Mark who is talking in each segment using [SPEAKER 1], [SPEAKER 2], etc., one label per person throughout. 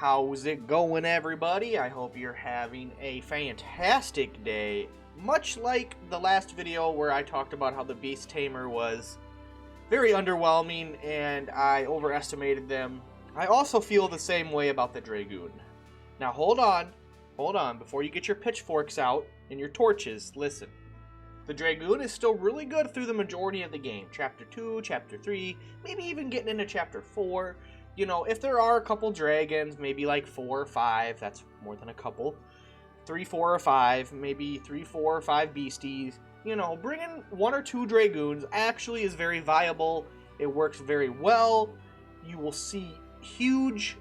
[SPEAKER 1] How's it going, everybody? I hope you're having a fantastic day. Much like the last video where I talked about how the Beast Tamer was very underwhelming and I overestimated them, I also feel the same way about the Dragoon. Now hold on, before you get your pitchforks out and your torches, listen. The Dragoon is still really good through the majority of the game. Chapter 2, Chapter 3, maybe even getting into Chapter 4. You know, if there are a couple dragons, maybe like 4 or 5, that's more than a couple. 3, 4, or 5, maybe 3, 4, or 5 beasties. You know, bringing 1 or 2 Dragoons actually is very viable. It works very well. You will see huge,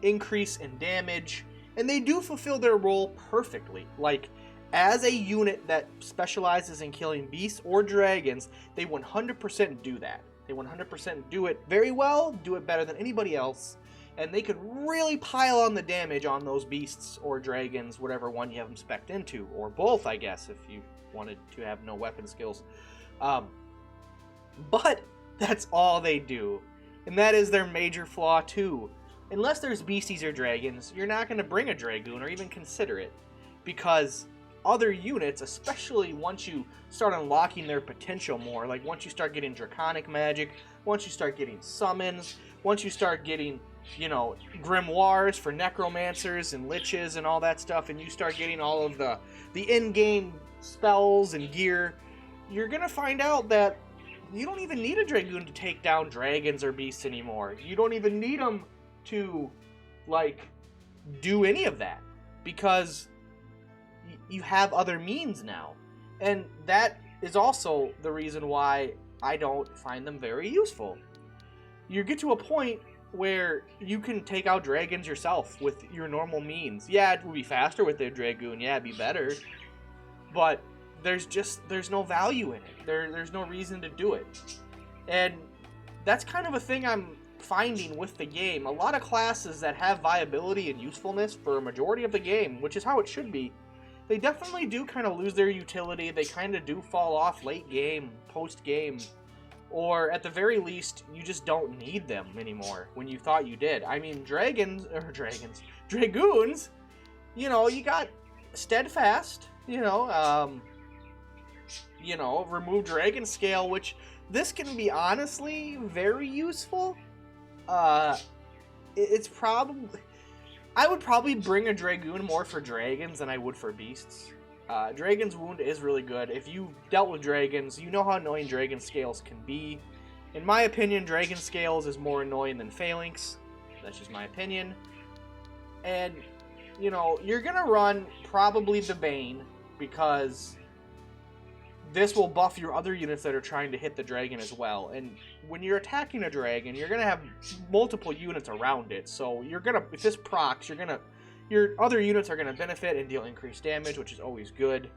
[SPEAKER 1] increase in damage. And they do fulfill their role perfectly. As a unit that specializes in killing beasts or dragons, they 100% do that. They 100% do it very well, do it better than anybody else, and they could really pile on the damage on those beasts or dragons, whatever one you have them spec'd into, or both, I guess, if you wanted to have no weapon skills. But that's all they do, and that is their major flaw too. Unless there's beasties or dragons, you're not going to bring a Dragoon or even consider it, because other units, especially once you start unlocking their potential more, like once you start getting draconic magic, once you start getting summons, once you start getting, grimoires for necromancers and liches and all that stuff, and you start getting all of the in-game spells and gear, you're gonna find out that you don't even need a Dragoon to take down dragons or beasts anymore. You don't even need them to, do any of that, because you have other means now. And that is also the reason why I don't find them very useful. You get to a point where you can take out dragons yourself with your normal means. Yeah, it would be faster with their Dragoon, yeah, it'd be better, but there's no value in it. There's no reason to do it. And that's kind of a thing I'm finding with the game. A lot of classes that have viability and usefulness for a majority of the game, which is how it should be, they definitely do kind of lose their utility. They kind of do fall off late game, post game, or at the very least, you just don't need them anymore when you thought you did. I mean, Dragoons, you got Steadfast, remove Dragon Scale, which this can be honestly very useful. It's probably, I would probably bring a Dragoon more for dragons than I would for beasts. Dragon's Wound is really good. If you've dealt with dragons, you know how annoying Dragon Scales can be. In my opinion, Dragon Scales is more annoying than Phalanx. That's just my opinion. And, you're gonna run probably the Bane, because this will buff your other units that are trying to hit the dragon as well. And when you're attacking a dragon, you're going to have multiple units around it. So if this procs, your other units are going to benefit and deal increased damage, which is always good.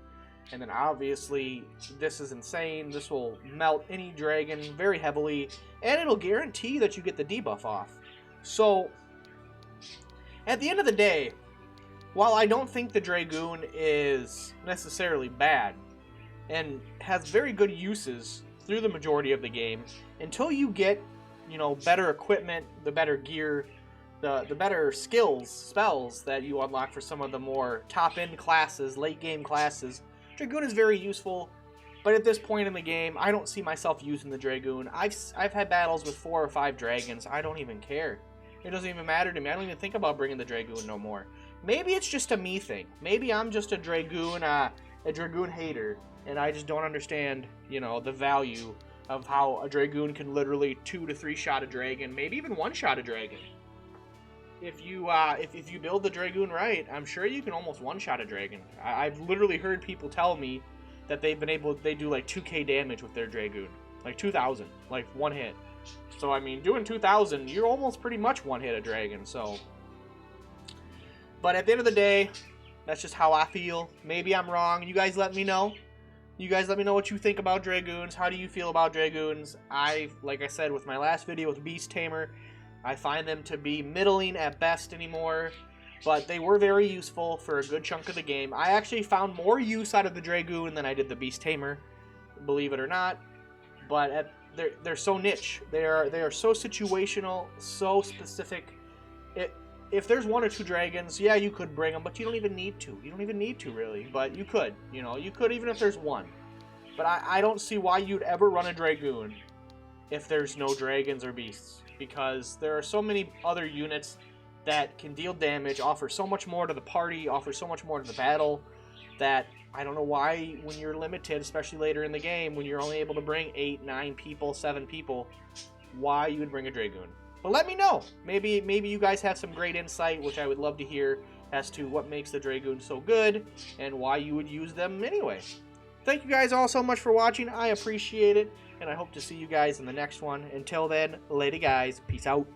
[SPEAKER 1] And then obviously, this is insane. This will melt any dragon very heavily, and it'll guarantee that you get the debuff off. So, at the end of the day, while I don't think the Dragoon is necessarily bad, and has very good uses through the majority of the game, until you get, better equipment, the better gear, the better spells that you unlock for some of the more top-end classes, late-game classes. Dragoon is very useful, but at this point in the game, I don't see myself using the Dragoon. I've had battles with 4 or 5 dragons. I don't even care. It doesn't even matter to me. I don't even think about bringing the Dragoon no more. Maybe it's just a me thing. Maybe I'm just a Dragoon hater, and I just don't understand, the value of how a Dragoon can literally 2 to 3 shot a dragon, maybe even 1 shot a dragon. If you build the Dragoon right, I'm sure you can almost 1 shot a dragon. I've literally heard people tell me that they do 2k damage with their Dragoon, 2,000, 1 hit. So I mean, doing 2,000, you're almost pretty much 1 hit a dragon. So, but at the end of the day, that's just how I feel. Maybe I'm wrong. You guys let me know. You guys let me know what you think about Dragoons. How do you feel about Dragoons? Like I said with my last video with Beast Tamer, I find them to be middling at best anymore, but they were very useful for a good chunk of the game. I actually found more use out of the Dragoon than I did the Beast Tamer, believe it or not. But they're so niche. They are so situational, so specific. if there's 1 or 2 dragons, yeah, you could bring them, but you don't even need to. You don't even need to, really. But you could. You know, you could even if there's 1. But I don't see why you'd ever run a Dragoon if there's no dragons or beasts. Because there are so many other units that can deal damage, offer so much more to the party, offer so much more to the battle, that I don't know why, when you're limited, especially later in the game, when you're only able to bring 8, 9 people, 7 people, why you would bring a Dragoon. But let me know. Maybe you guys have some great insight, which I would love to hear, as to what makes the Dragoon so good and why you would use them anyway. Thank you guys all so much for watching. I appreciate it, and I hope to see you guys in the next one. Until then, later guys. Peace out.